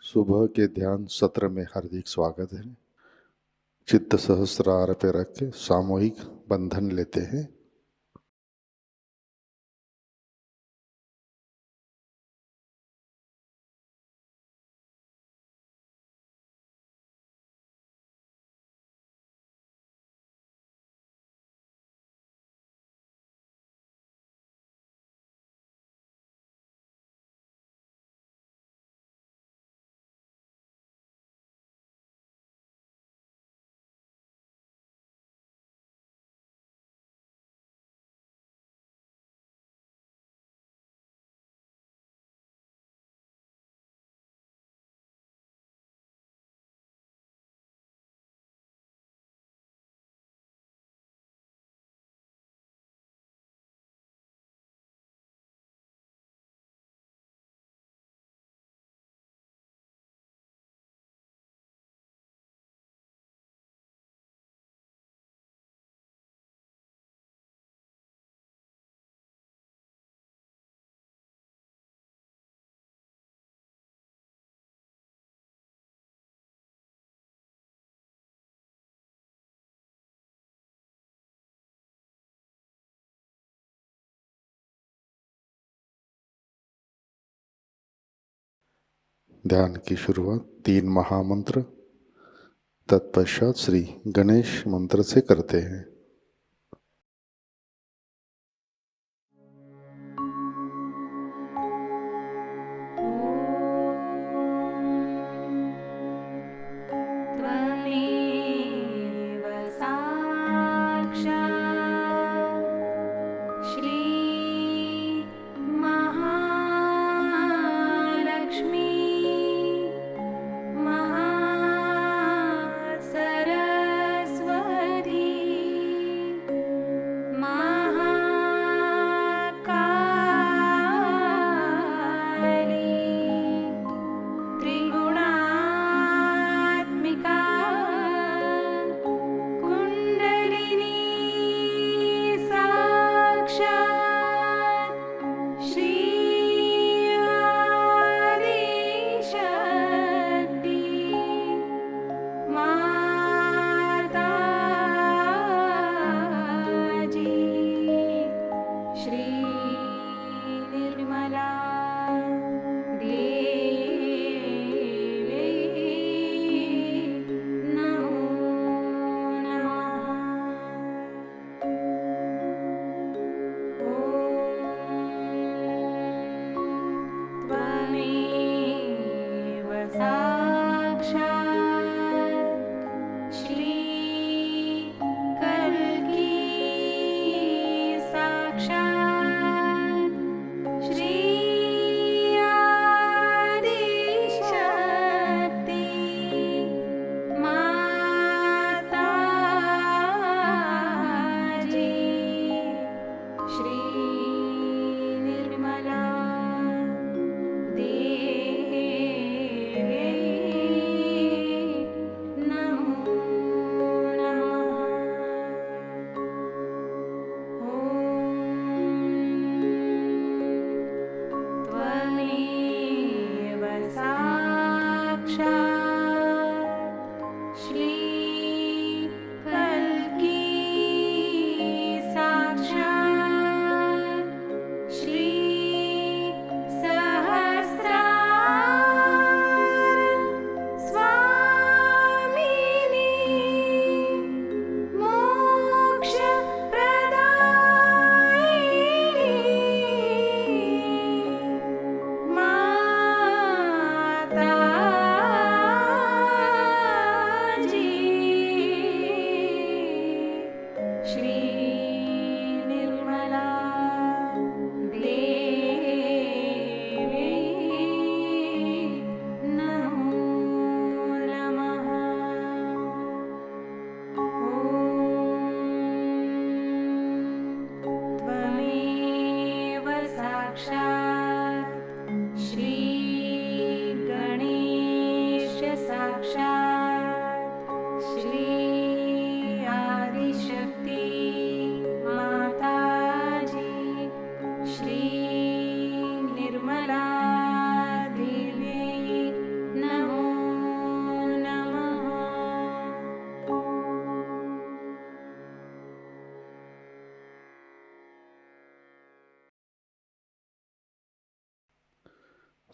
सुबह के ध्यान सत्र में हार्दिक स्वागत है। चित्त सहस्रार पे रख के सामूहिक बंधन लेते हैं। ध्यान की शुरुआत 3 महामंत्र तत्पश्चात श्री गणेश मंत्र से करते हैं। त्वमेव साक्षात् श्री महालक्ष्मी महासरस्वती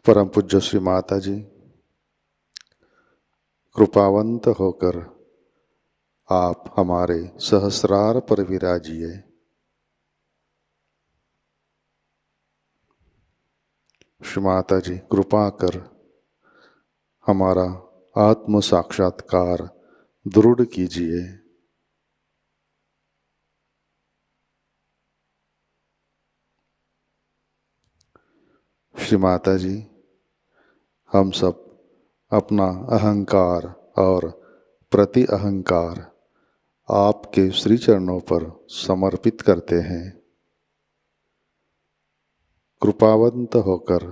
परम पूज्य श्री माता जी, कृपावंत होकर आप हमारे सहस्रार पर विराजिए। श्री माता जी, कृपा कर हमारा आत्म साक्षात्कार दृढ़ कीजिए। श्री माता जी, हम सब अपना अहंकार और प्रति अहंकार आपके श्री चरणों पर समर्पित करते हैं। कृपावंत होकर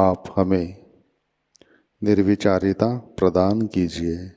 आप हमें निर्विचारिता प्रदान कीजिए।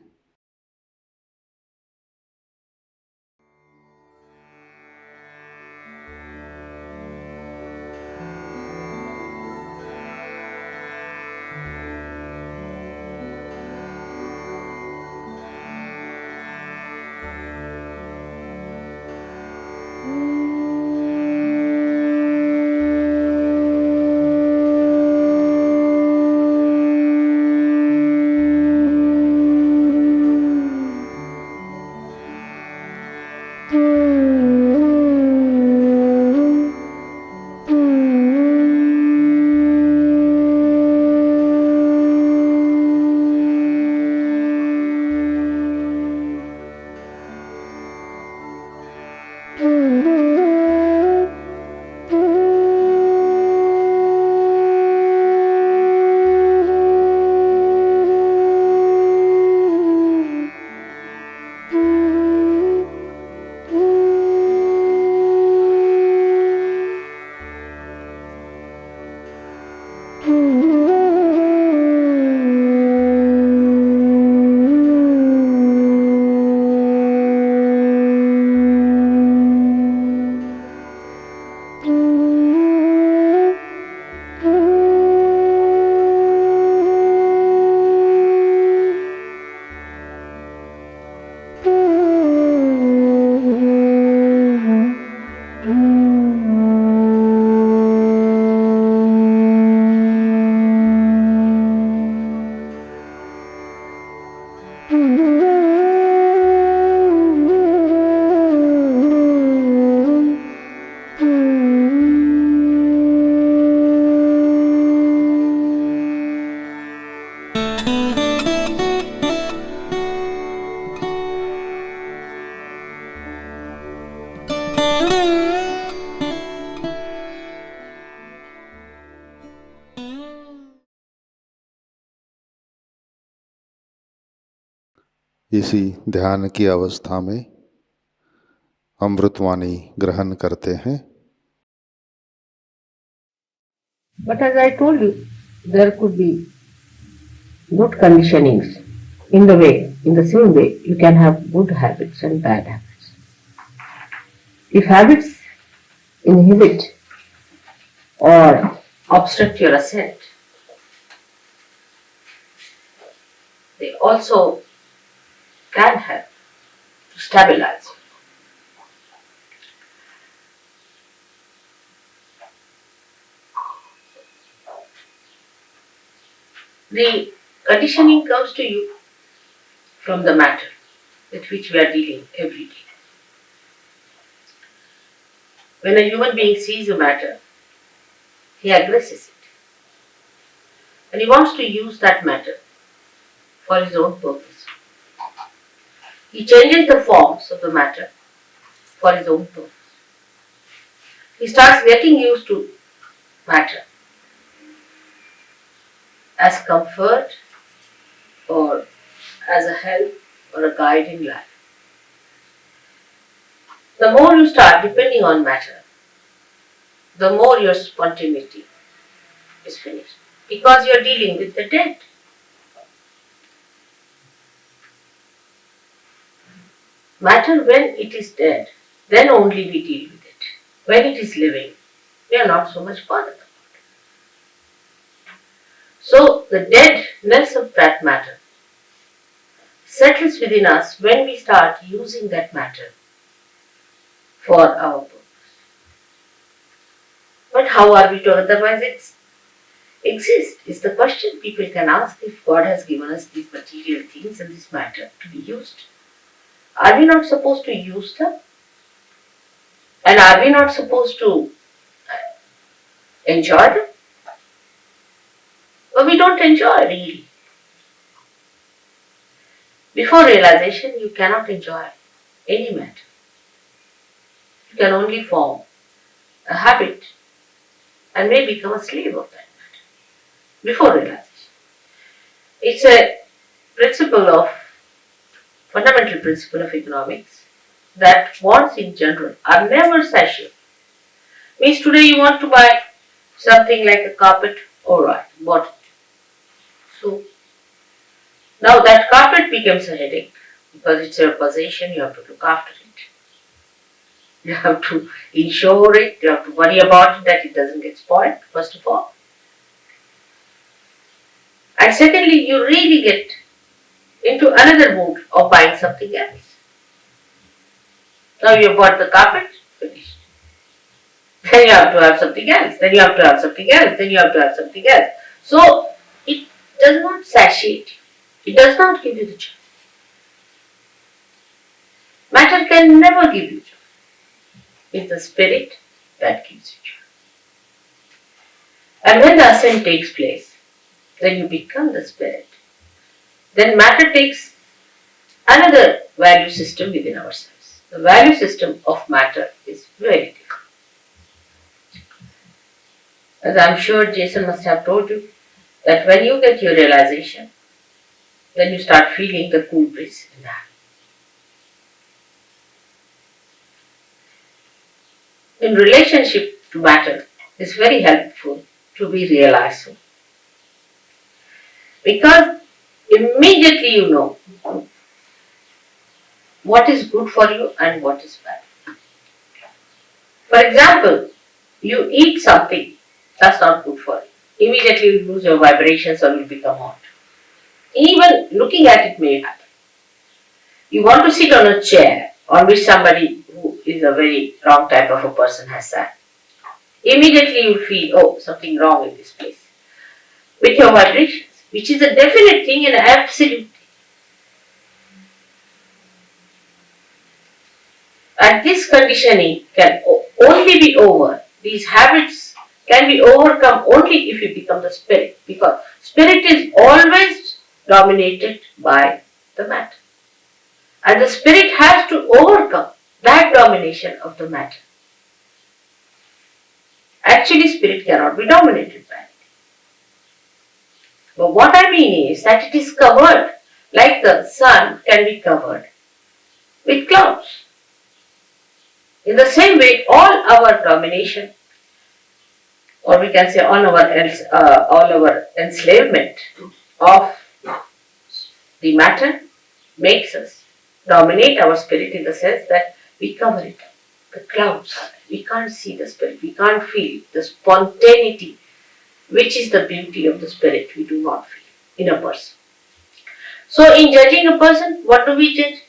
इसी ध्यान की अवस्था में अमृतवाणी ग्रहण करते हैं। But as I told you, there could be good conditionings in the same way, you can have good habits and bad habits. If habits inhibit or obstruct your ascent, they also can help to stabilize you. The conditioning comes to you from the matter with which we are dealing every day. When a human being sees a matter, he aggresses it. And he wants to use that matter for his own purpose. He changes the forms of the matter for his own purpose. He starts getting used to matter as comfort or as a help or a guide in life. The more you start depending on matter, the more your spontaneity is finished because you are dealing with the dead. Matter, when it is dead, then only we deal with it. When it is living, we are not so much bothered about it. So the deadness of that matter settles within us when we start using that matter for our purpose. But how are we to otherwise? exist? Is the question people can ask if God has given us these material things and this matter to be used. Are we not supposed to use them? And are we not supposed to enjoy them? But we don't enjoy really. Before realization, you cannot enjoy any matter. You can only form a habit and may become a slave of that matter. Before realization. It's a fundamental principle of economics that wants in general are never satiable. Means today you want to buy something like a carpet, alright, bought it. So now that carpet becomes a headache because it's your possession, you have to look after it. You have to insure it, you have to worry about it that it doesn't get spoiled, first of all. And secondly, you really get into another mood of buying something else. Now you bought the carpet, finished. Then you have to have something else, then you have to have something else, then you have to have something else. So it does not satiate you. It does not give you the joy. Matter can never give you joy. It's the spirit that gives you joy. And when the ascent takes place, then you become the spirit. Then matter takes another value system within ourselves. The value system of matter is very different. As I'm sure Jason must have told you, that when you get your realization, then you start feeling the cool breeze in the hand. In relationship to matter, it's very helpful to be realized so. Because immediately you know what is good for you and what is bad. For example, you eat something that's not good for you. Immediately you lose your vibrations or you become hot. Even looking at it may happen. You want to sit on a chair on which somebody who is a very wrong type of a person has sat. Immediately you feel, oh, something wrong in this place. With your vibrations, which is a definite thing and absolute thing. And this conditioning can only be over. These habits can be overcome only if you become the spirit. Because spirit is always dominated by the matter. And the spirit has to overcome that domination of the matter. Actually, spirit cannot be dominated by it. But what I mean is that it is covered, like the sun can be covered with clouds. In the same way, all our domination, or we can say all our enslavement of the matter makes us dominate our spirit in the sense that we cover it up. The clouds, we can't see the spirit, we can't feel the spontaneity, which is the beauty of the spirit, we do not feel in a person. So in judging a person, what do we judge?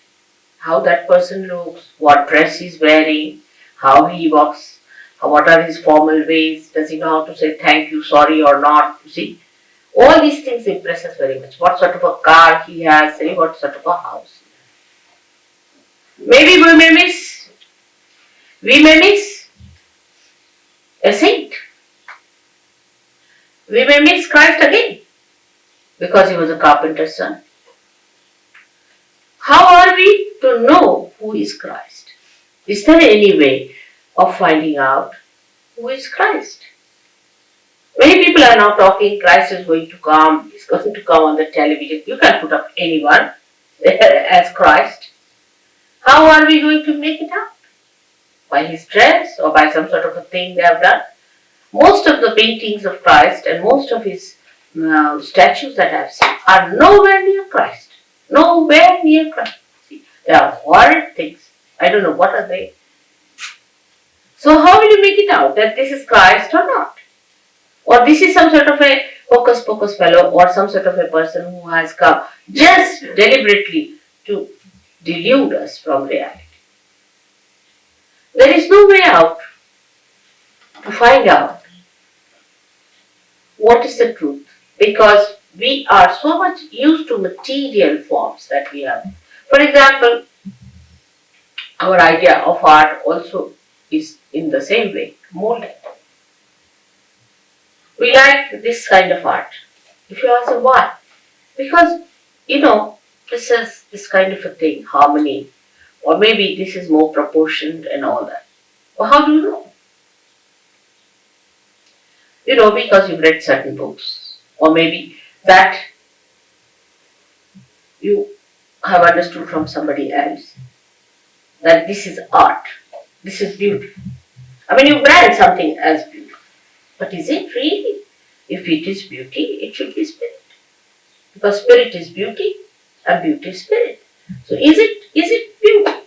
How that person looks, what dress he's wearing, how he walks, what are his formal ways, does he know how to say thank you, sorry or not, you see. All these things impress us very much. What sort of a car he has, what sort of a house. Maybe we may miss a saint. We may miss Christ again because he was a carpenter's son. How are we to know who is Christ? Is there any way of finding out who is Christ? Many people are now talking Christ is going to come, he's going to come on the television. You can put up anyone as Christ. How are we going to make it out? By his dress or by some sort of a thing they have done? Most of the paintings of Christ and most of his statues that I have seen are nowhere near Christ. Nowhere near Christ. See, they are horrid things. I don't know what are they. So how will you make it out that this is Christ or not? Or this is some sort of a hocus pocus fellow or some sort of a person who has come just deliberately to delude us from reality. There is no way out to find out what is the truth? Because we are so much used to material forms that we have. For example, our idea of art also is in the same way, molded. We like this kind of art. If you ask why, because this is this kind of a thing, harmony, or maybe this is more proportioned and all that. Well, how do you know? Because you've read certain books, or maybe that you have understood from somebody else that this is art, this is beauty. I mean, you brand something as beauty, but is it really? If it is beauty, it should be spirit, because spirit is beauty and beauty is spirit. So, is it beauty?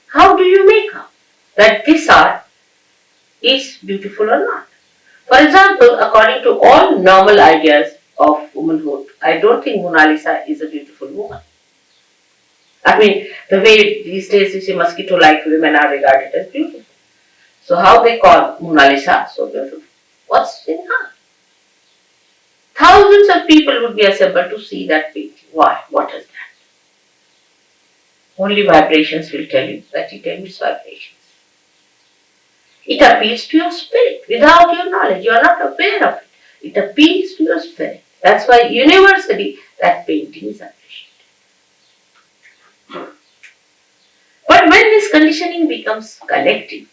How do you make out that this art is beautiful or not? For example, according to all normal ideas of womanhood, I don't think Mona Lisa is a beautiful woman. I mean, the way these days you see mosquito-like women are regarded as beautiful. So how they call Mona Lisa so beautiful? What's in her? Thousands of people would be assembled to see that painting. Why? What is that? Only vibrations will tell you that it emits vibrations. It appeals to your spirit without your knowledge. You are not aware of it. It appeals to your spirit. That's why universally that painting is appreciated. But when this conditioning becomes collective,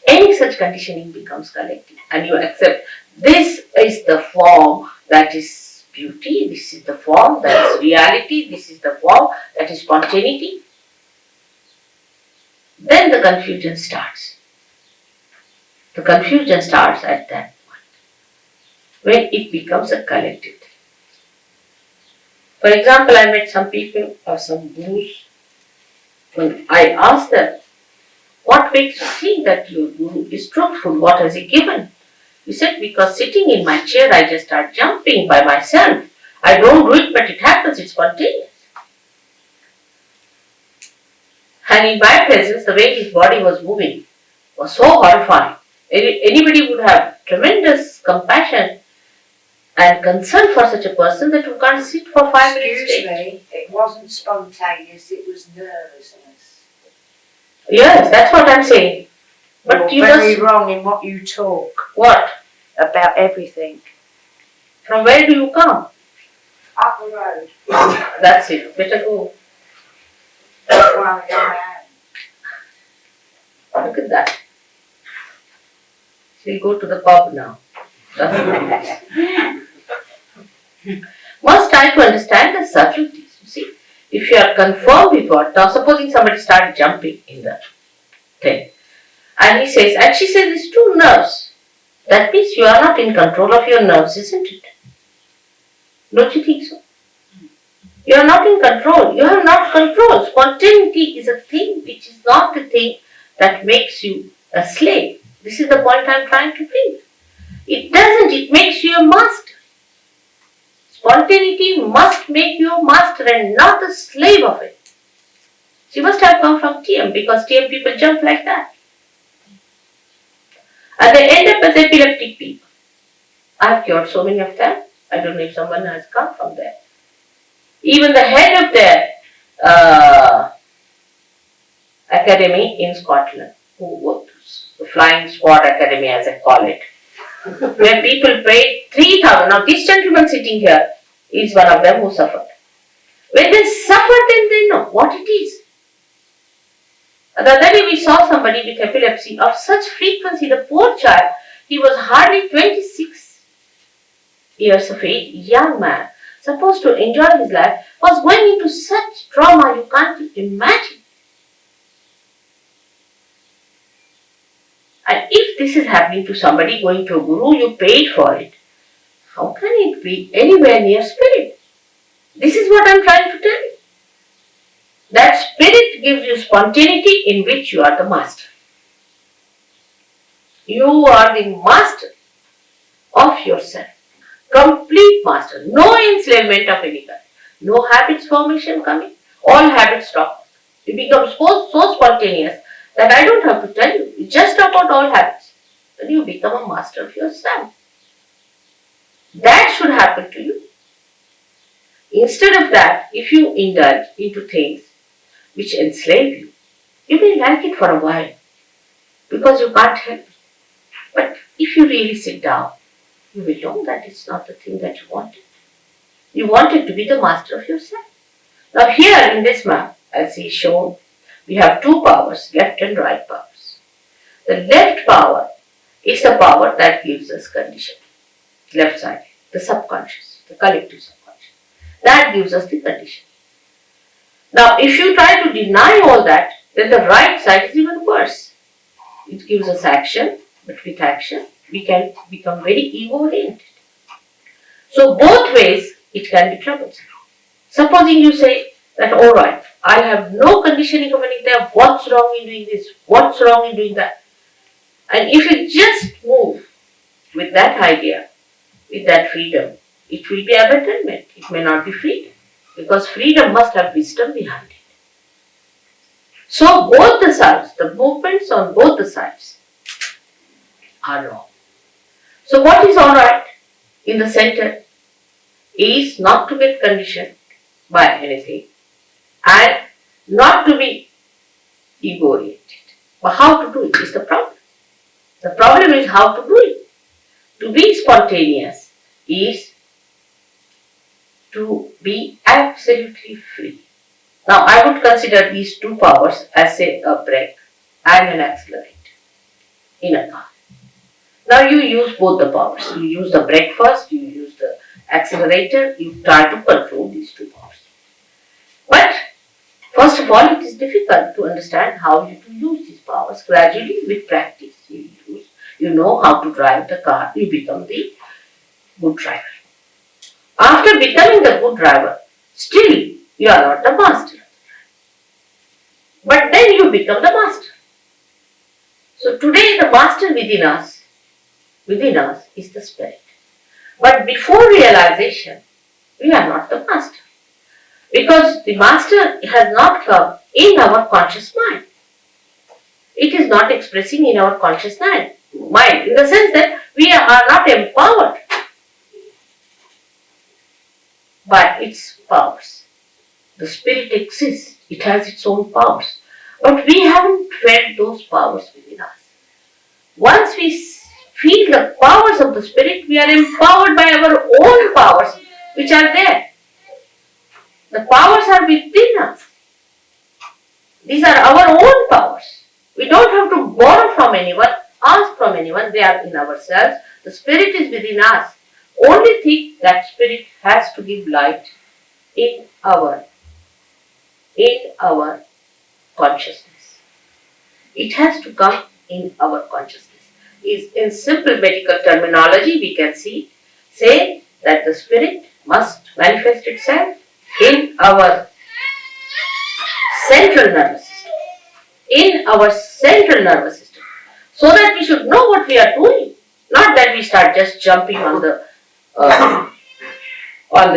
any such conditioning becomes collective, and you accept this is the form that is beauty, this is the form that is reality, this is the form that is spontaneity, then the confusion starts. The confusion starts at that point, when it becomes a collective. For example, I met some people or some gurus. When I asked them, what makes you think that your guru is truthful? What has he given? He said, because sitting in my chair, I just start jumping by myself. I don't do it, but it happens, it's spontaneous. And in my presence, the way his body was moving was so horrifying. Anybody would have tremendous compassion and concern for such a person that you can't sit for 5 minutes. Excuse me, it wasn't spontaneous, it was nervousness. Yes, that's what I'm saying. But You're very wrong in what you talk. What? About everything. From where do you come? Up the road. That's it. Better go. That's where I am. Look at that. She'll go to the pub now. That's Must try to understand the subtleties. You see, if you are confirmed with what, now supposing somebody started jumping in the thing, and she says, it's two nerves. That means you are not in control of your nerves, isn't it? Don't you think so? You are not in control. You have not control. Spontaneity is a thing which is not the thing that makes you a slave. This is the point I am trying to bring. It doesn't. It makes you a master. Spontaneity must make you a master and not a slave of it. She must have come from TM, because TM people jump like that. And they end up as epileptic people. I have cured so many of them. I don't know if someone has come from there. Even the head of their academy in Scotland, who works, the Flying Squad Academy as I call it, where people paid 3,000. Now this gentleman sitting here is one of them who suffered. When they suffer, then they know what it is. The other day we saw somebody with epilepsy of such frequency, the poor child, he was hardly 26 years of age, young man, supposed to enjoy his life, was going into such trauma you can't imagine. And if this is happening to somebody going to a guru, you paid for it, how can it be anywhere near spirit? This is what I am trying to tell you. That spirit gives you spontaneity in which you are the master. You are the master of yourself. Complete master. No enslavement of any kind. No habits formation coming. All habits stop. You become so spontaneous that I don't have to tell you. You just drop out all habits. Then you become a master of yourself. That should happen to you. Instead of that, if you indulge into things which enslave you, you may like it for a while because you can't help it. But if you really sit down, you will know that it's not the thing that you wanted. You wanted to be the master of yourself. Now here in this map, as is shown, we have two powers, left and right powers. The left power is the power that gives us conditioning. Left side, the subconscious, the collective subconscious. That gives us the conditioning. Now if you try to deny all that, then the right side is even worse. It gives us action, but with action, we can become very ego-oriented. So both ways, it can be troublesome. Supposing you say that, alright, I have no conditioning of anything, what's wrong in doing this, what's wrong in doing that? And if you just move with that idea, with that freedom, it will be abandonment. It may not be freedom. Because freedom must have wisdom behind it. So both the sides, the movements on both the sides are wrong. So what is alright in the center is not to get conditioned by anything and not to be ego-oriented. But how to do it is the problem. The problem is how to do it. To be spontaneous is to be absolutely free. Now I would consider these two powers as say a brake and an accelerator in a car. Now you use both the powers. You use the brake first, you use the accelerator, you try to control these two powers. But first of all, it is difficult to understand how you to use these powers. Gradually, with practice, you know how to drive the car, you become the good driver. After becoming the good driver, still you are not the master. But then you become the master. So today the master within us is the spirit. But before realization, we are not the master. Because the master has not come in our conscious mind. It is not expressing in our conscious mind, in the sense that we are not empowered by its powers. The spirit exists, it has its own powers. But we haven't felt those powers within us. Once we feel the powers of the spirit, we are empowered by our own powers which are there. The powers are within us. These are our own powers. We don't have to borrow from anyone, ask from anyone, they are in ourselves. The spirit is within us. Only thing that spirit has to give light in our consciousness. It has to come in our consciousness. Is in simple medical terminology we can say that the spirit must manifest itself in our central nervous system. So that we should know what we are doing. Not that we start just jumping on the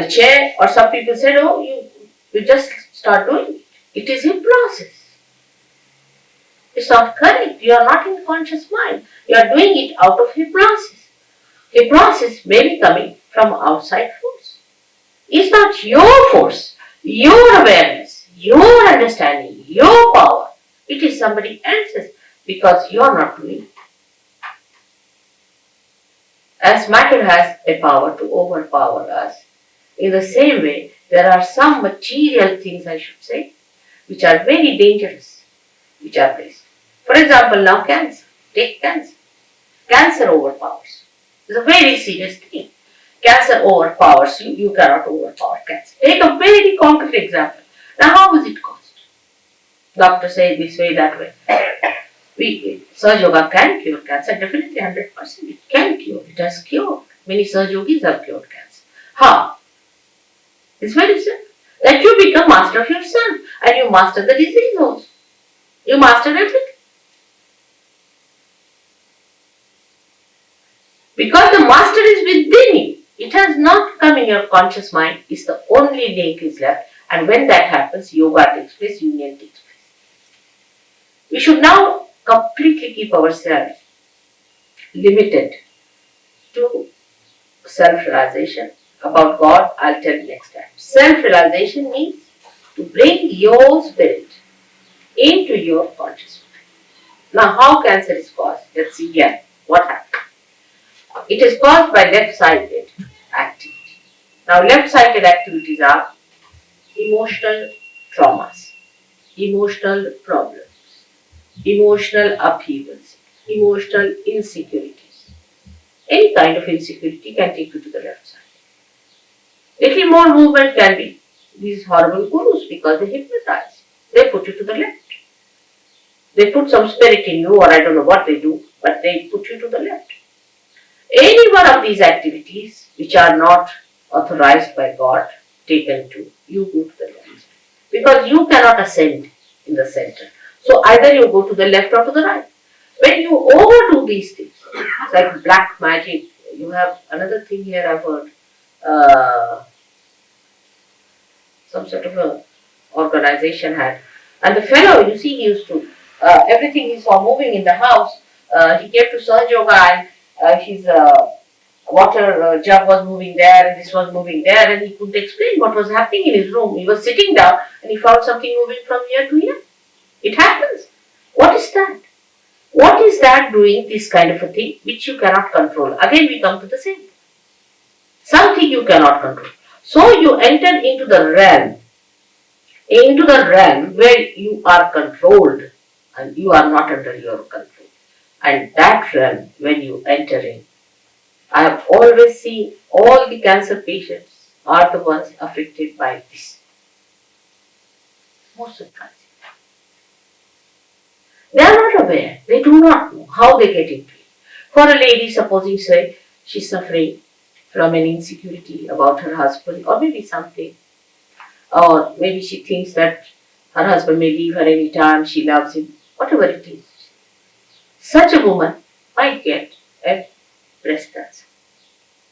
chair, or some people said, oh, you just start doing it. It is a process. It's not correct. You are not in conscious mind. You are doing it out of a process. A process may be coming from outside force. It's not your force, your awareness, your understanding, your power. It is somebody else's because you are not doing it. As matter has a power to overpower us, in the same way, there are some material things, I should say, which are very dangerous, which are placed. For example, now cancer. Take cancer. Cancer overpowers. It's a very serious thing. Cancer overpowers you. You cannot overpower cancer. Take a very concrete example. Now, how is it caused? Doctor say this way, that way. Sahajayoga can cure cancer. Definitely 100%. It can cure. It has cured. Many Sahajogis have cured cancer. How? It's very simple. That you become master of yourself and you master the disease also. You master everything. Because the master is within you. It has not come in your conscious mind. It's the only link is left. And when that happens, yoga takes place, union takes place. We should now completely keep ourselves limited to self-realization. About God, I'll tell you next time. Self-realization means to bring your spirit into your consciousness. Now, how cancer is caused? Let's see here what happens. It is caused by left-sided activity. Now, left-sided activities are emotional traumas, emotional problems, emotional upheavals, emotional insecurities. Any kind of insecurity can take you to the left side. Little more movement can be these horrible gurus because they hypnotize. They put you to the left. They put some spirit in you, or I don't know what they do, but they put you to the left. Any one of these activities which are not authorized by God, taken to, you go to the left. Because you cannot ascend in the center. So either you go to the left or to the right. When you overdo these things, it's like black magic. You have another thing here I've heard. Some sort of a organization had. And the fellow, you see, he used to, everything he saw moving in the house, he came to Sahajayoga and his water jug was moving there and this was moving there and he couldn't explain what was happening in his room. He was sitting down and he found something moving from here to here. It happens. What is that? What is that doing this kind of a thing which you cannot control? Again we come to the same. Something you cannot control. So you enter into the realm where you are controlled and you are not under your control. And that realm, when you enter in, I have always seen all the cancer patients are the ones affected by this. Most surprising. They are not aware. They do not know how they get into it. For a lady, supposing say she's suffering from an insecurity about her husband or maybe something, or maybe she thinks that her husband may leave her any time, she loves him, whatever it is. Such a woman might get a breast cancer.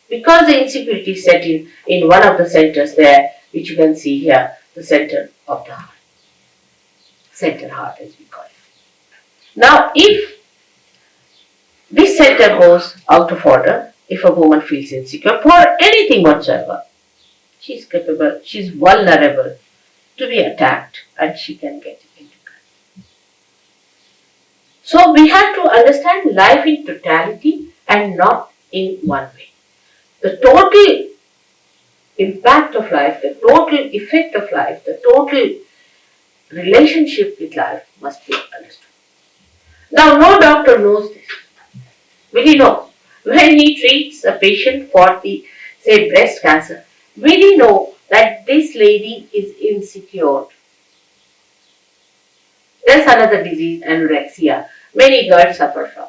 Because the insecurity is set in one of the centers there, which you can see here, the center of the heart. Center heart as we call it. Now, if this center goes out of order, if a woman feels insecure for anything whatsoever, she is capable, she is vulnerable to be attacked and she can get into cancer. So we have to understand life in totality and not in one way. The total impact of life, the total effect of life, the total relationship with life must be understood. Now, no doctor knows this. Will he know? When he treats a patient for the, say, breast cancer, will he know that this lady is insecure? There's another disease, anorexia. Many girls suffer from.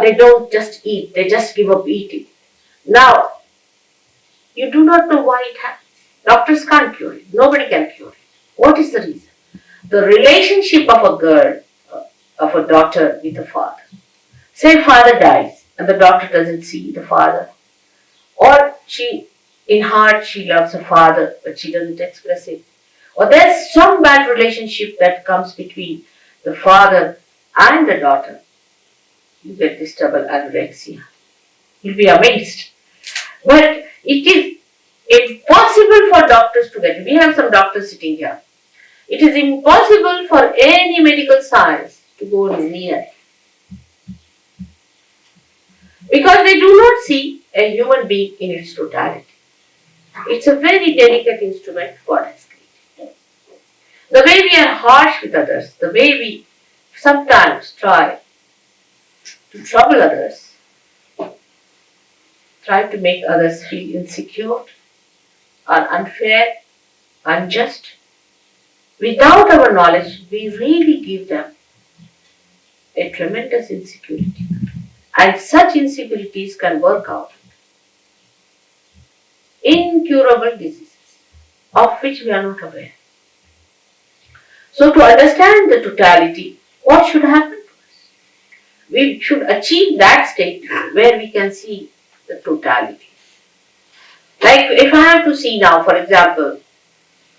They don't just eat, they just give up eating. Now, you do not know why it happens. Doctors can't cure it. Nobody can cure it. What is the reason? The relationship of a girl, of a daughter with a father. Say father dies and the daughter doesn't see the father. Or she, in heart, she loves her father but she doesn't express it. Or there's some bad relationship that comes between the father and the daughter. You get this double anorexia. You'll be amazed. But it is impossible for doctors to get it. We have some doctors sitting here. It is impossible for any medical science to go near it. Because they do not see a human being in its totality. It's a very delicate instrument God has created. The way we are harsh with others, the way we sometimes try to trouble others, try to make others feel insecure or unfair, unjust, without our knowledge, we really give them a tremendous insecurity. And such insecurities can work out incurable diseases of which we are not aware. So to understand the totality, what should happen to us? We should achieve that state where we can see the totality. Like if I have to see now, for example,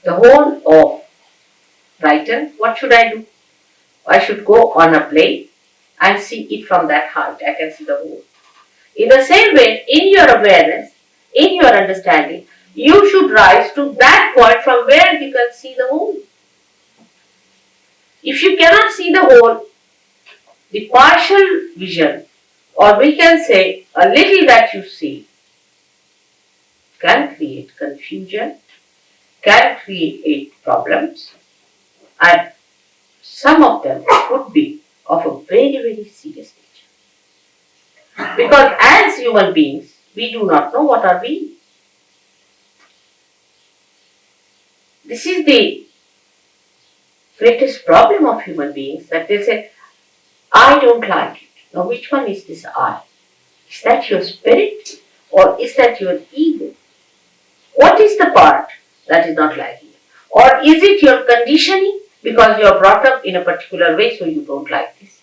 the whole of Brighton, what should I do? I should go on a plane and see it from that height. I can see the whole. In the same way, in your awareness, in your understanding, you should rise to that point from where you can see the whole. If you cannot see the whole, the partial vision, or we can say a little that you see, can create confusion, can create problems, and some of them could be of a very, very serious nature. Because as human beings, we do not know what are we. This is the greatest problem of human beings, that they say, I don't like it. Now, which one is this I? Is that your spirit or is that your ego? What is the part that is not liking it? Or is it your conditioning because you are brought up in a particular way so you don't like this?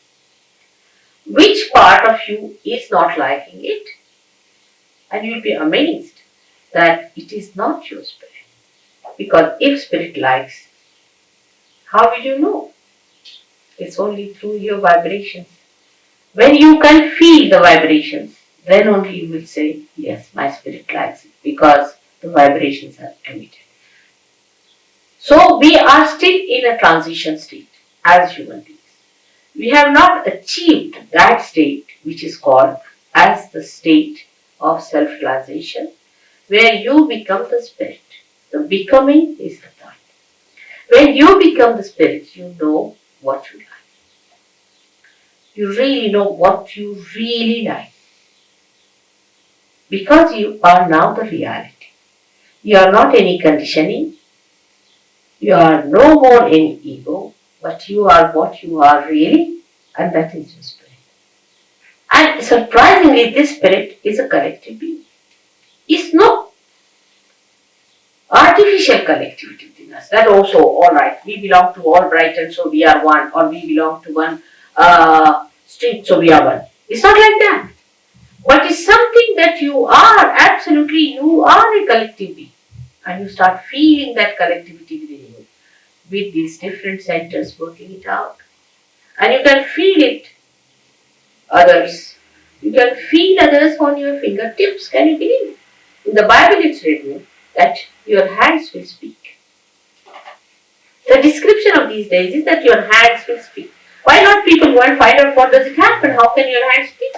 Which part of you is not liking it? And you will be amazed that it is not your spirit. Because if spirit likes, how will you know? It's only through your vibrations. When you can feel the vibrations, then only you will say, yes, my spirit likes it, because the vibrations are emitted. So we are still in a transition state as human beings. We have not achieved that state which is called as the state of self-realization, where you become the spirit. The becoming is the point. When you become the spirit, you know what you like. You really know what you really like. Because you are now the reality. You are not any conditioning. You are no more any ego, but you are what you are really, and that is your spirit. And surprisingly, this spirit is a collective being. It's no artificial collectivity within us. That also, alright, we belong to all Brighton, so we are one, or we belong to one street, so we are one. It's not like that. But it's something that you are, absolutely, you are a collective being. And you start feeling that collectivity within you, with these different centers working it out. And you can feel it, others. You can feel others on your fingertips. Can you believe it? In the Bible it's written that your hands will speak. The description of these days is that your hands will speak. Why not people go and find out what does it happen? How can your hands speak?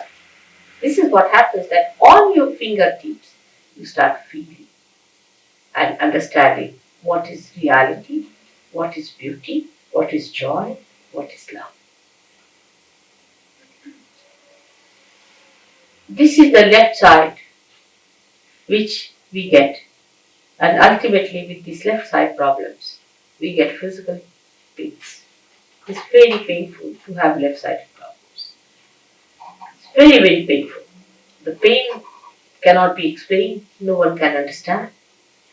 This is what happens, that on your fingertips you start feeling and understanding what is reality, what is beauty, what is joy, what is love. This is the left side which we get, and ultimately with these left side problems we get physical pains. It's very painful to have left sided problems. It's very, very painful. The pain cannot be explained, no one can understand,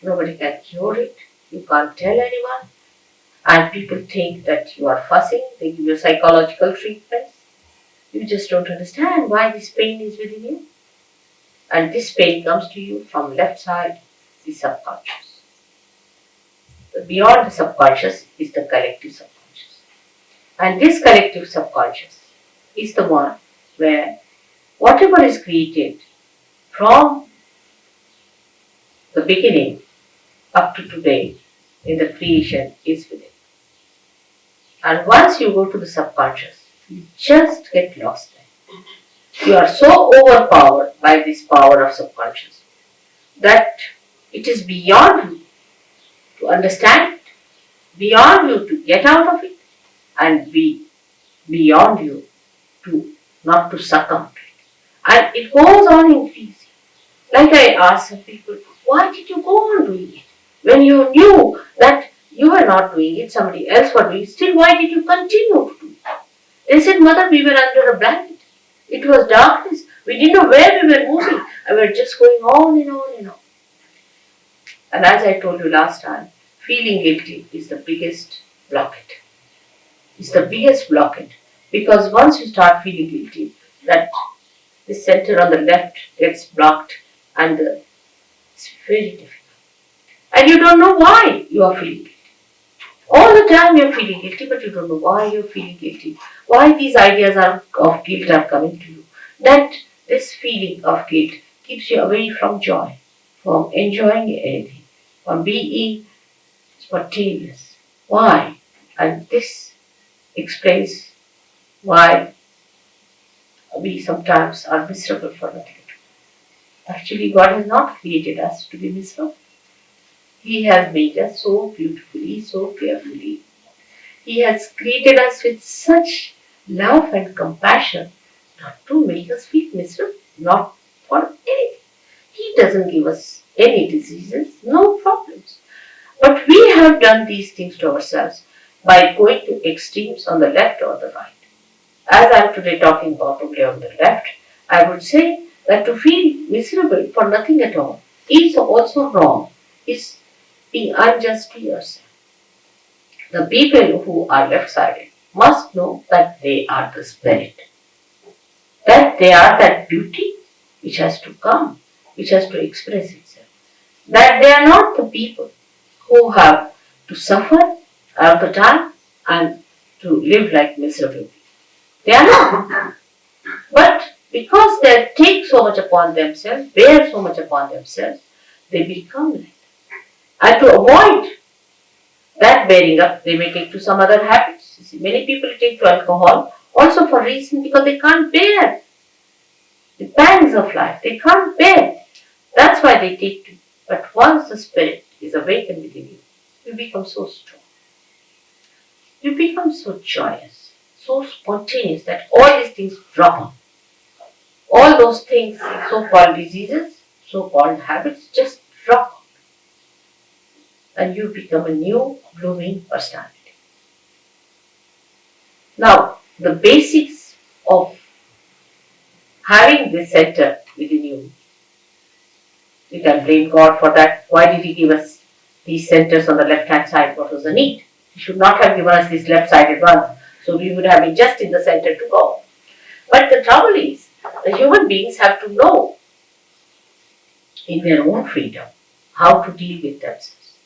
nobody can cure it, you can't tell anyone, and people think that you are fussing, they give you psychological treatments. You just don't understand why this pain is within you. And this pain comes to you from left side, the subconscious. Beyond the subconscious is the collective subconscious. And this collective subconscious is the one where whatever is created from the beginning up to today in the creation is within. And once you go to the subconscious, you just get lost there. You are so overpowered by this power of subconscious that it is beyond you to understand it, beyond you to get out of it, and beyond you to not to succumb to it. And it goes on increasing. Like I asked some people, why did you go on doing it? When you knew that you were not doing it, somebody else was doing it, still why did you continue to do it? They said, Mother, we were under a blanket. It was darkness. We didn't know where we were moving. And we were just going on and on and on. And as I told you last time, feeling guilty is the biggest blockade. It's the biggest blockade. Because once you start feeling guilty, that the center on the left gets blocked and it's very difficult. And you don't know why you are feeling guilty. All the time you're feeling guilty, but you don't know why you're feeling guilty. Why these ideas of guilt are coming to you. That this feeling of guilt keeps you away from joy, from enjoying anything, from being spontaneous. Why? And this explains why we sometimes are miserable for nothing. Actually, God has not created us to be miserable. He has made us so beautifully, so carefully. He has created us with such love and compassion not to make us feel miserable, not for anything. He doesn't give us any diseases, no problems. But we have done these things to ourselves by going to extremes on the left or the right. As I am today talking about only on the left, I would say that to feel miserable for nothing at all is also wrong, is being unjust to yourself. The people who are left-sided must know that they are the spirit, that they are that beauty which has to come, which has to express itself, that they are not the people who have to suffer all the time and to live like miserable people. They are not. But because they take so much upon themselves, bear so much upon themselves, they become like that. And to avoid that bearing up, they may take to some other habits. You see, many people take to alcohol also for reason because they can't bear the pangs of life. They can't bear. That's why they take to. But once the spirit is awakened within you, you become so strong. You become so joyous, so spontaneous that all these things drop on. All those things, so-called diseases, so-called habits, just drop off. And you become a new blooming personality. Now, the basics of having this center within you, you can blame God for that. Why did He give us these centers on the left-hand side? What was the need? He should not have given us these left-sided ones. So we would have been just in the center to go. But the trouble is, the human beings have to know in their own freedom how to deal with themselves.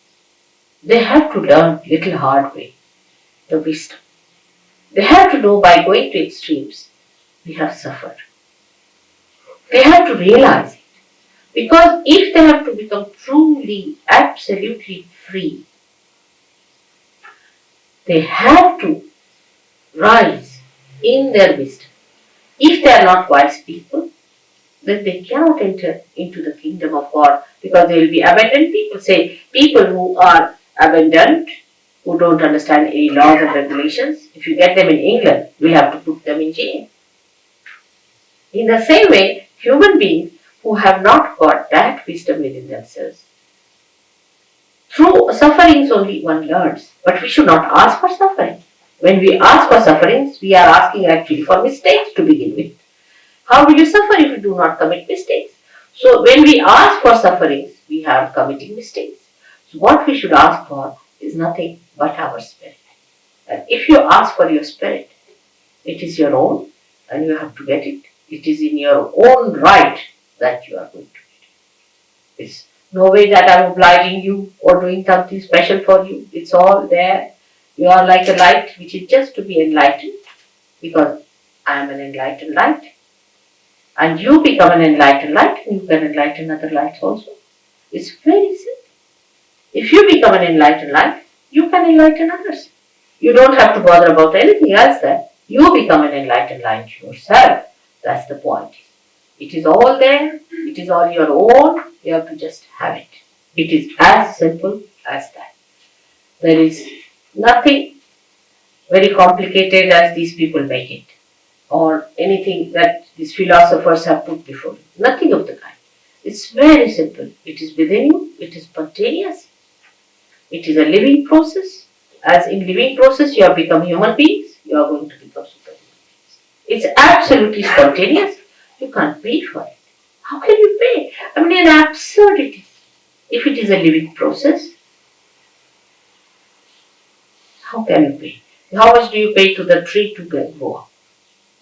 They have to learn little hard way, the wisdom. They have to know by going to extremes, we have suffered. They have to realize it. Because if they have to become truly, absolutely free, they have to rise in their wisdom. If they are not wise people, then they cannot enter into the kingdom of God because they will be abandoned people. Say, people who are abandoned, who don't understand any laws and regulations, if you get them in England, we'll have to put them in jail. In the same way, human beings who have not got that wisdom within themselves, through sufferings only one learns, but we should not ask for suffering. When we ask for sufferings, we are asking actually for mistakes to begin with. How will you suffer if you do not commit mistakes? So when we ask for sufferings, we are committing mistakes. So what we should ask for is nothing but our spirit. And if you ask for your spirit, it is your own and you have to get it. It is in your own right that you are going to get it. It's no way that I'm obliging you or doing something special for you. It's all there. You are like a light which is just to be enlightened because I am an enlightened light. And you become an enlightened light and you can enlighten other lights also. It's very simple. If you become an enlightened light, you can enlighten others. You don't have to bother about anything else there. You become an enlightened light yourself. That's the point. It is all there. It is all your own. You have to just have it. It is as simple as that. There is nothing very complicated as these people make it, or anything that these philosophers have put before you. Nothing of the kind. It's very simple. It is within you. It is spontaneous. It is a living process. As in living process, you have become human beings. You are going to become superhuman beings. It's absolutely spontaneous. You can't pay for it. How can you pay? I mean, an absurdity. If it is a living process, how can you pay? How much do you pay to the tree to grow up?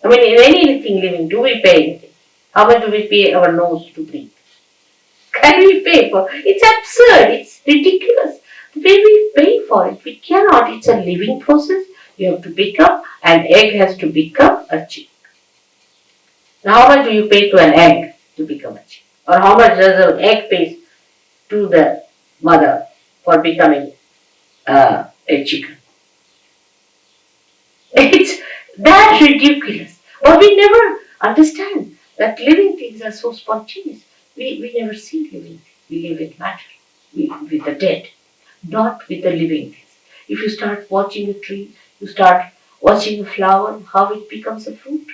I mean, in anything living, do we pay anything? How much do we pay our nose to breathe? Can we pay for it? It's absurd. It's ridiculous. The way we pay for it, we cannot. It's a living process. You have to become, an egg has to become a chick. Now, how much do you pay to an egg to become a chicken? Or how much does an egg pay to the mother for becoming a chicken? It's that ridiculous. But we never understand that living things are so spontaneous. We never see living things. We live with matter, with the dead, not with the living things. If you start watching a tree, you start watching a flower, how it becomes a fruit.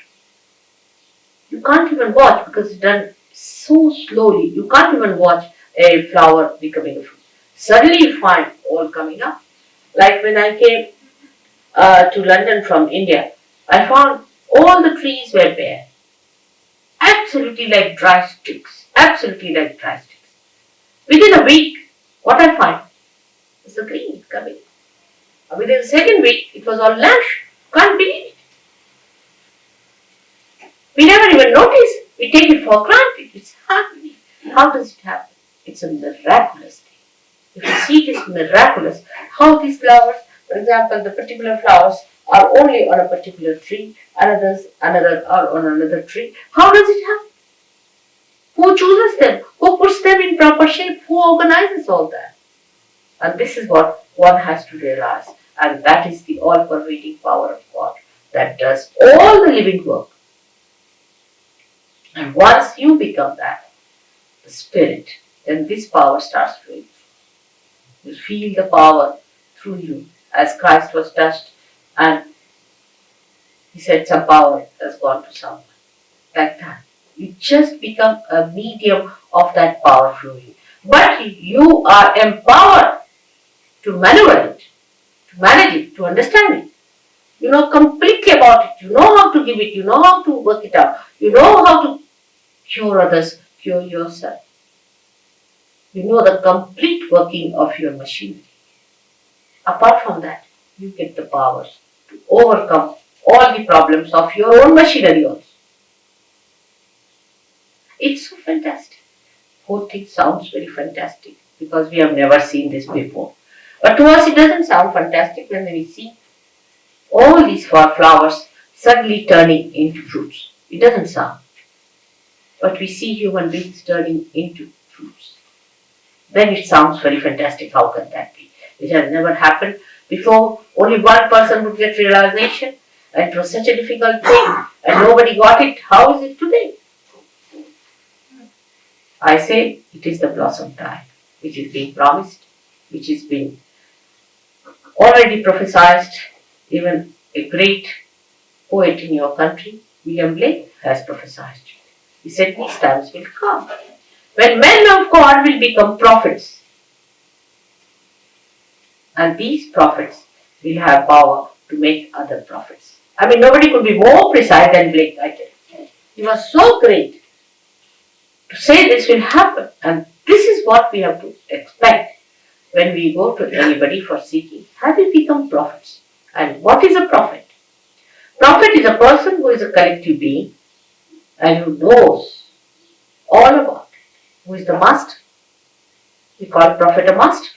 You can't even watch because it's done so slowly. You can't even watch a flower becoming a fruit. Suddenly you find all coming up. Like when I came to London from India, I found all the trees were bare. Absolutely like dry sticks. Absolutely like dry sticks. Within a week, what I find is the green coming. Within the second week, it was all lush. Can't believe it. We never even notice. We take it for granted. It's happening. How does it happen? It's a miraculous thing. If you see it is miraculous, how these flowers, for example, the particular flowers are only on a particular tree, another are on another tree. How does it happen? Who chooses them? Who puts them in proper shape? Who organizes all that? And this is what one has to realize. And that is the all-pervading power of God that does all the living work. And once you become that, the spirit, then this power starts flowing. You feel the power through you as Christ was touched and he said some power has gone to someone. Like that. You just become a medium of that power flowing. But you are empowered to maneuver it, to manage it, to understand it. You know completely about it. You know how to give it. You know how to work it out. You know how to cure others, cure yourself. You know the complete working of your machinery. Apart from that, you get the powers to overcome all the problems of your own machinery also. It's so fantastic. Whole thing sounds very fantastic because we have never seen this before. But to us it doesn't sound fantastic when we see all these flowers suddenly turning into fruits. It doesn't sound. But we see human beings turning into fruits. Then it sounds very fantastic. How can that be? It has never happened before. Only one person would get realization. And it was such a difficult thing. And nobody got it. How is it today? I say it is the blossom time, which is being promised, which is being already prophesied. Even a great poet in your country, William Blake, has prophesied. He said these times will come when men of God will become prophets. And these prophets will have power to make other prophets. I mean, nobody could be more precise than Blake, I tell you. He was so great to say this will happen. And this is what we have to expect when we go to anybody for seeking. Have we become prophets? And what is a prophet? Prophet is a person who is a collective being and who knows all about it. Who is the master? We call prophet a master.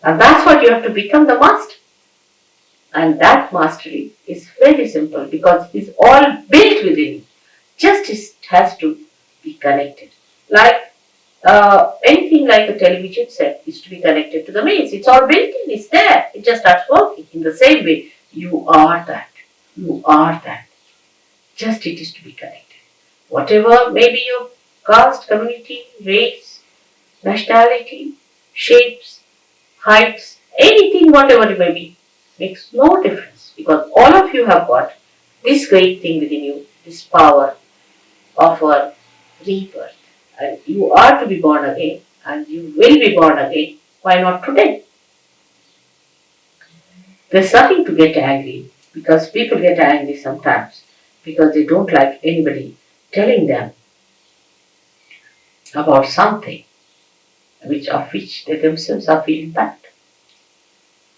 And that's what you have to become, the master. And that mastery is very simple because it's all built within you. Just it has to be connected. Like anything like a television set is to be connected to the mains. It's all built in, it's there. It just starts working. In the same way, you are that. You are that. Just it is to be connected. Whatever may be your caste, community, race, nationality, shapes, heights, anything, whatever it may be, makes no difference because all of you have got this great thing within you, this power of a rebirth. And you are to be born again and you will be born again. Why not today? There's nothing to get angry because people get angry sometimes because they don't like anybody telling them about something of which they themselves are feeling bad.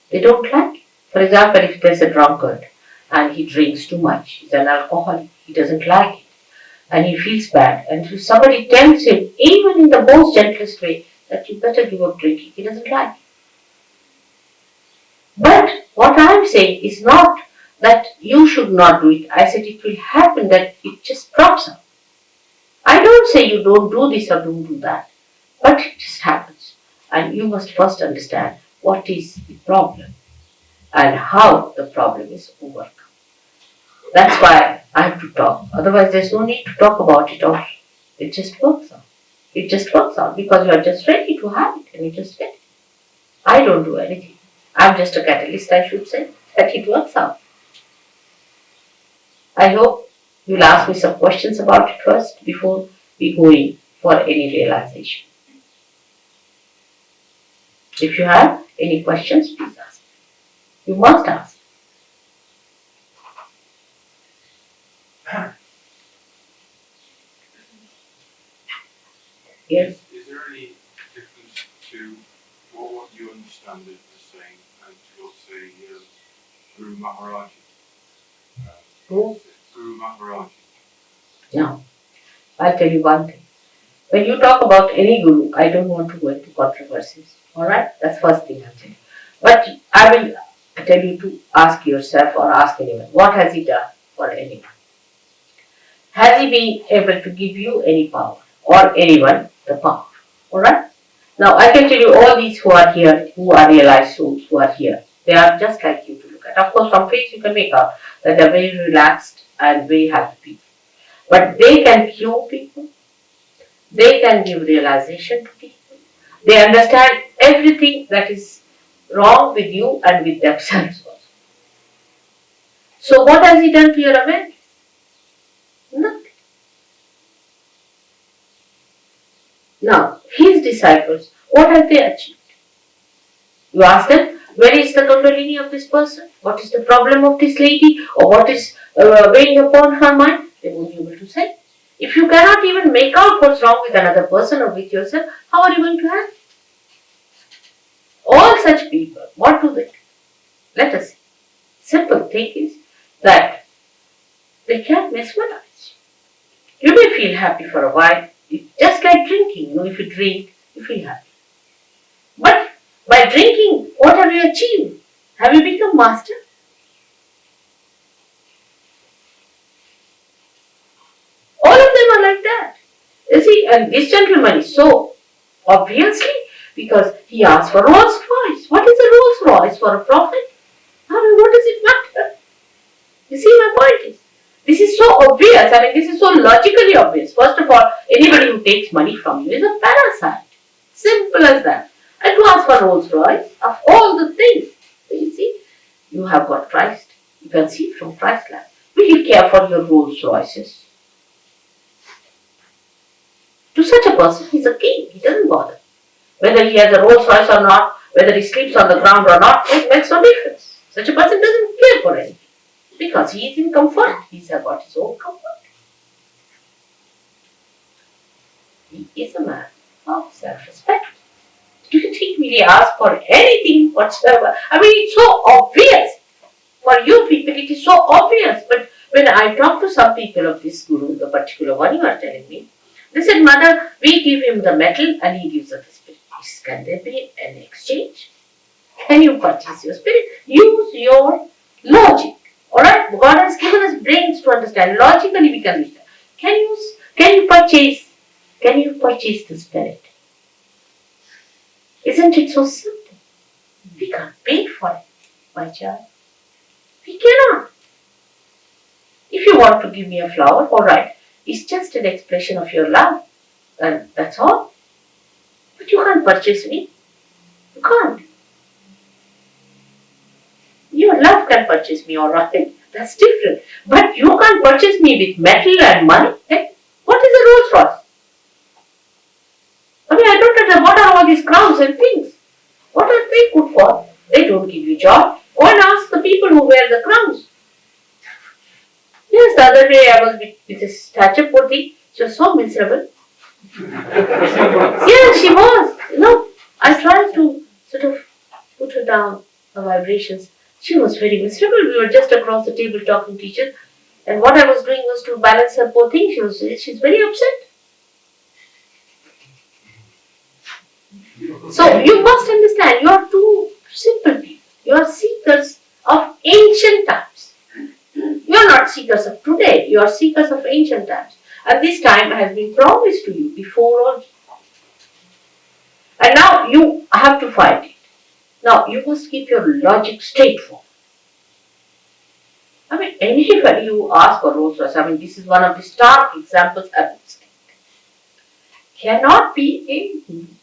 They don't like it. For example, if there's a drunkard and he drinks too much, he's an alcoholic, he doesn't like it and he feels bad. And if somebody tells him, even in the most gentlest way, that you better give up drinking, he doesn't like it. But what I'm saying is not that you should not do it. I said it will happen that it just drops out. I don't say you don't do this or don't do that, but it just happens. And you must first understand what is the problem and how the problem is overcome. That's why I have to talk. Otherwise, there's no need to talk about it, or it just works out. It just works out because you are just ready to have it and you just get it. I don't do anything. I'm just a catalyst, I should say, that it works out. I hope you'll ask me some questions about it first before we go in for any realization. If you have any questions, please ask. You must ask. Yes. Is there any difference to what you understand it as saying and to what say Guru Maharaji? Who? Guru Maharaji. No. I'll tell you one thing. When you talk about any guru, I don't want to go into controversies. Alright? That's first thing I'll tell you. But I will tell you to ask yourself or ask anyone, what has he done for anyone? Has he been able to give you any power or anyone the power? Alright? Now I can tell you all these who are here, who are realized souls, who are here, they are just like you to look at. Of course, from face you can make out that they are very relaxed and very happy people. But they can cure people, they can give realization to people, they understand everything that is wrong with you and with themselves also. So what has he done to your awareness? Nothing. Now, his disciples, what have they achieved? You ask them, where is the kundalini of this person? What is the problem of this lady? Or what is weighing upon her mind? They won't be able to say. If you cannot even make out what's wrong with another person or with yourself, how are you going to help? All such people, what do they do? Let us see. Simple thing is that they can mesmerize. You may feel happy for a while. It's just like drinking. If you drink, you feel happy. But by drinking, what have you achieved? Have you become master? All of them are like that. You see, and this gentleman is so obviously because he asked for Rolls Royce. What is a Rolls Royce for a prophet? What does it matter? You see, my point is, this is so obvious. This is so logically obvious. First of all, anybody who takes money from you is a parasite. Simple as that. And to ask for Rolls Royce, of all the things, so you see, you have got Christ. You can see from Christ's life. Will you care for your Rolls Royces? To such a person, he's a king. He doesn't bother. Whether he has a Rolls Royce or not, whether he sleeps on the ground or not, it makes no difference. Such a person doesn't care for anything. Because he is in comfort. He's got his own comfort. He is a man of self-respect. Do you think we ask for anything whatsoever? It's so obvious. For you people, it is so obvious. But when I talk to some people of this guru, the particular one you are telling me, they said, Mother, we give him the metal and he gives us the spirit. Can there be an exchange? Can you purchase your spirit? Use your logic. Alright? God has given us brains to understand. Logically we can understand. Can you purchase the spirit? Isn't it so simple? We can't pay for it, my child. We cannot. If you want to give me a flower, alright, it's just an expression of your love. And that's all. But you can't purchase me. You can't. Your love can purchase me, alright. That's different. But you can't purchase me with metal and money. What is a Rolls Royce? I don't understand. What are all these crowns and things? What are they good for? They don't give you joy. Go and ask the people who wear the crowns. Yes, the other day I was with this statue Poti. She was so miserable. Yeah, she was. I tried to sort of put her down, her vibrations. She was very miserable. We were just across the table talking to each other. And what I was doing was to balance her poor thing. She's very upset. So you must understand, you are two simple people. You are seekers of ancient times. you are seekers of ancient times. And this time has been promised to you before also. And now you have to fight it. Now you must keep your logic straightforward. I mean, anybody who asks for Rolls Royce, I mean, this is one of the stark examples I would say, cannot be a Hindu.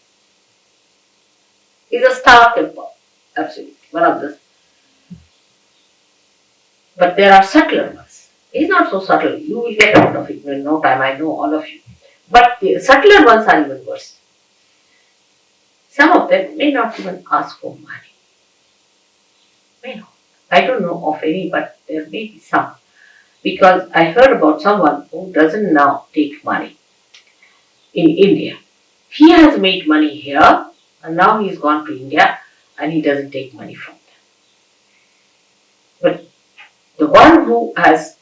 Is a stark example. Absolutely. One of the. But there are subtler ones. He's not so subtle. You will get out of it in no time. I know all of you. But the subtler ones are even worse. Some of them may not even ask for money. May not. I don't know of any, but there may be some. Because I heard about someone who doesn't now take money in India. He has made money here and now he's gone to India and he doesn't take money from them. But the one who has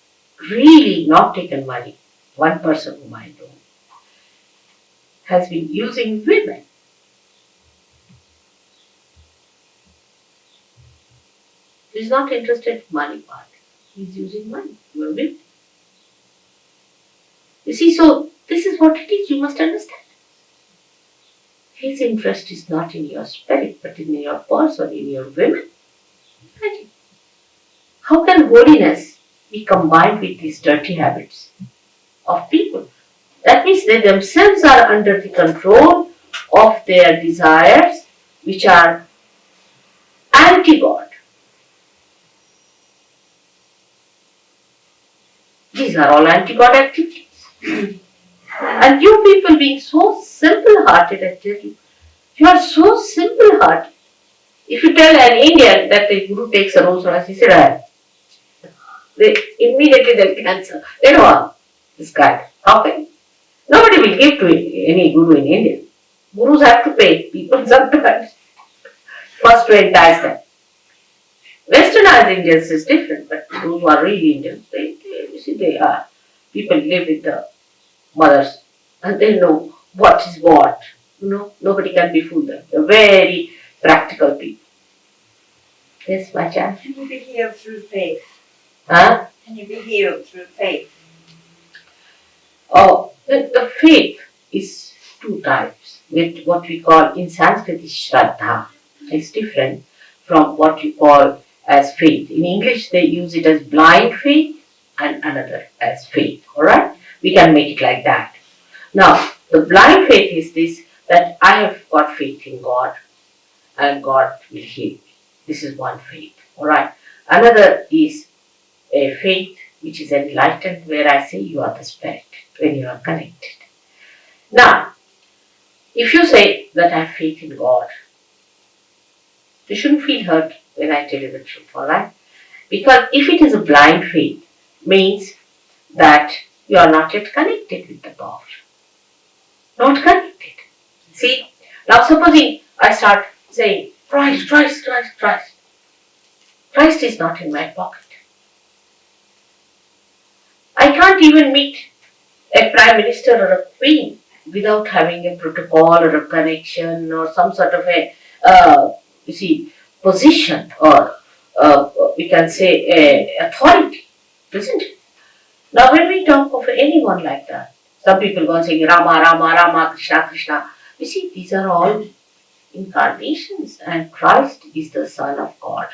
really not taken money, one person whom I know, has been using women. He's not interested in money part. He's using money. Women. You see, so this is what it is. You must understand. His interest is not in your spirit, but in your person, in your women. How can holiness be combined with these dirty habits of people? That means they themselves are under the control of their desires, which are anti-God. These are all anti-God activities. And you people being so simple-hearted, I tell you are so simple-hearted. If you tell an Indian that the Guru takes a Rolls Royce, he said, they immediately they'll cancel. They know this guy. How can? Nobody will give to any Guru in India. Gurus have to pay people sometimes first to entice them. Westernized Indians is different, but those who are really Indians, you see, they are. People live with the mothers and they know what is what. Nobody can befool them. They're very practical people. Yes, my child. Can you be healed through faith? Huh? Can you be healed through faith? Oh, the faith is two types. With what we call in Sanskrit is Shraddha. It's different from what you call as faith. In English, they use it as blind faith and another as faith. Alright? We can make it like that. Now, the blind faith is this that I have got faith in God and God will heal me. This is one faith. Alright? Another is a faith which is enlightened, where I say you are the spirit when you are connected. Now, if you say that I have faith in God, you shouldn't feel hurt when I tell you the truth, alright? Because if it is a blind faith, means that you are not yet connected with the God. Not connected. See, now supposing I start saying, Christ, Christ, Christ, Christ. Christ is not in my pocket. I can't even meet a prime minister or a queen without having a protocol or a connection or some sort of a, position or we can say a authority, isn't it? Now when we talk of anyone like that, some people go and saying Rama, Rama, Rama, Krishna, Krishna. You see, these are all incarnations and Christ is the Son of God.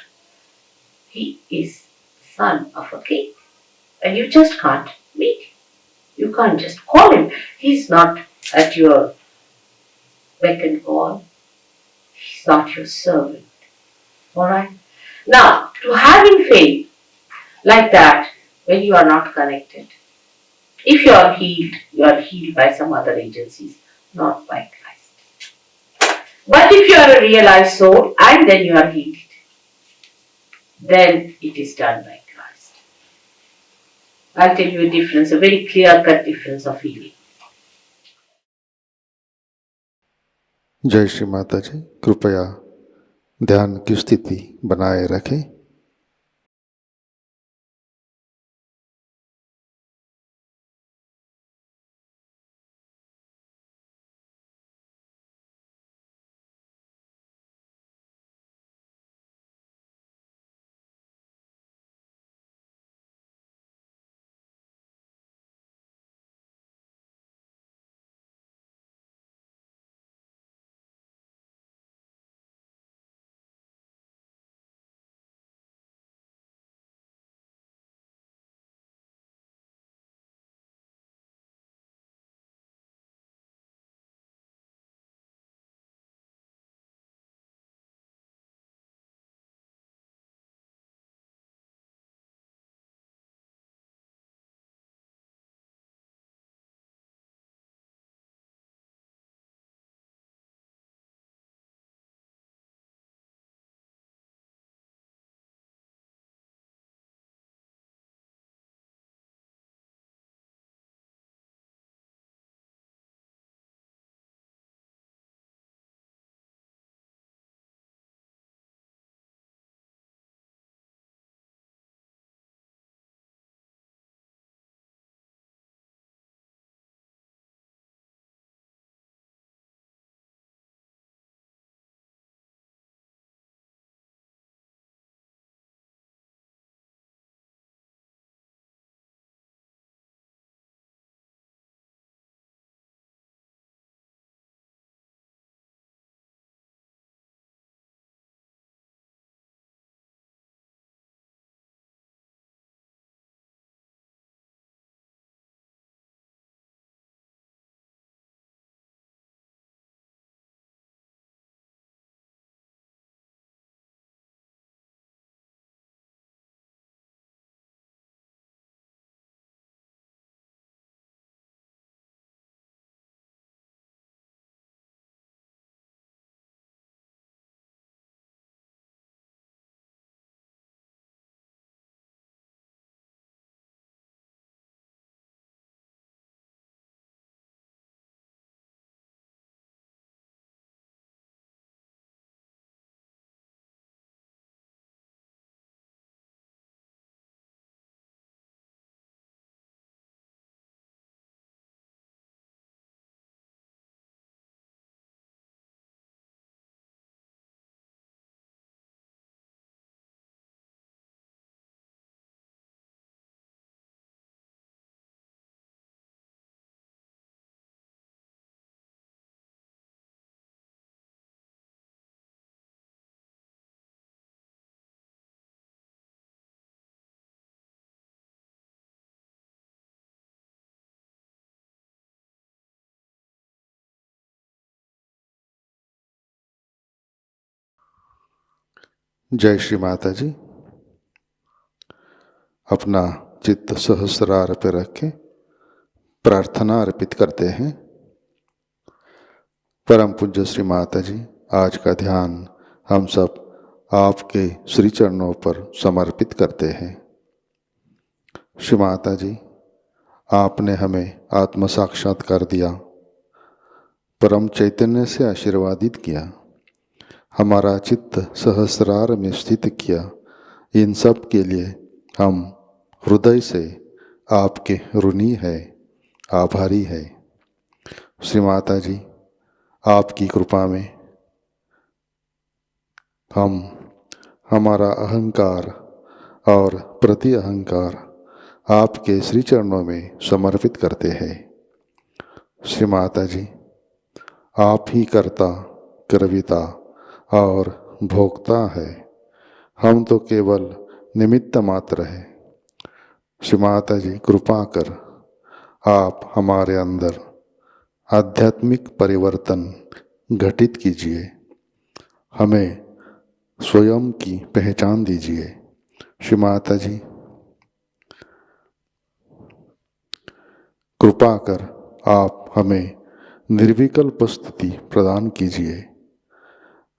He is son of a king and you just can't meet him. You can't just call him. He's not at your beck and call. He's not your servant. Alright? Now, to having faith like that when you are not connected, if you are healed by some other agencies, not by Christ. But if you are a realized soul and then you are healed, then it is done by Christ. I'll tell you a difference, a very clear-cut difference of healing. जय श्री माता जी। कृपया ध्यान की स्थिति बनाए रखें। जय श्री माता जी। अपना चित्त सहस्रार पे रखें, प्रार्थना अर्पित करते हैं। परम पूज्य श्री माता जी, आज का ध्यान हम सब आपके श्री चरणों पर समर्पित करते हैं। श्री माता जी, आपने हमें आत्म साक्षात्कार दिया, परम चैतन्य से आशीर्वादित किया, हमारा चित्त सहस्रार में स्थित किया। इन सब के लिए हम हृदय से आपके ऋणी है, आभारी है। श्री माता जी, आपकी कृपा में हम हमारा अहंकार और प्रति अहंकार आपके श्री चरणों में समर्पित करते हैं। श्री माता जी, आप ही कर्ता, कर्विता और भोक्ता है, हम तो केवल निमित्त मात्र है। श्री माता जी, कृपा कर आप हमारे अंदर आध्यात्मिक परिवर्तन घटित कीजिए, हमें स्वयं की पहचान दीजिए। श्री माता जी, कृपा कर आप हमें निर्विकल्प स्थिति प्रदान कीजिए,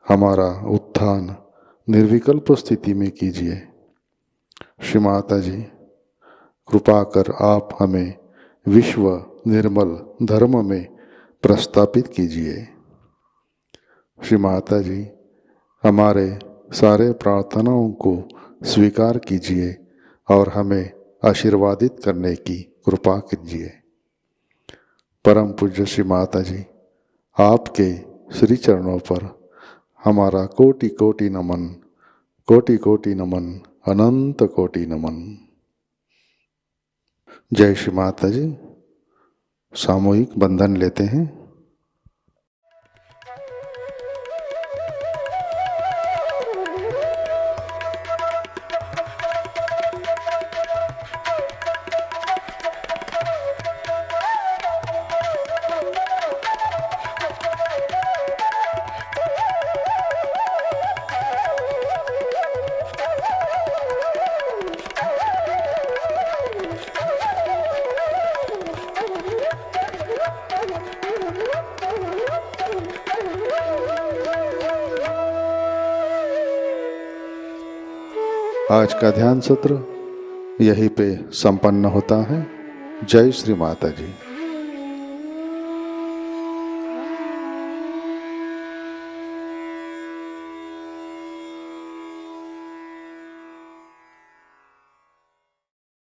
हमारा उत्थान निर्विकल्प स्थिति में कीजिए। श्री माता जी, कृपा कर आप हमें विश्व निर्मल धर्म में प्रस्थापित कीजिए। श्री माता जी, हमारे सारे प्रार्थनाओं को स्वीकार कीजिए और हमें आशीर्वादित करने की कृपा कीजिए। परम पूज्य श्री माता जी, आपके श्री चरणों पर हमारा कोटि कोटि नमन, कोटि कोटि नमन, अनंत कोटि नमन। जय श्री माता जी। सामूहिक बंधन लेते हैं। आज का ध्यान सत्र यहीं पे संपन्न होता है। जय श्री माता जी।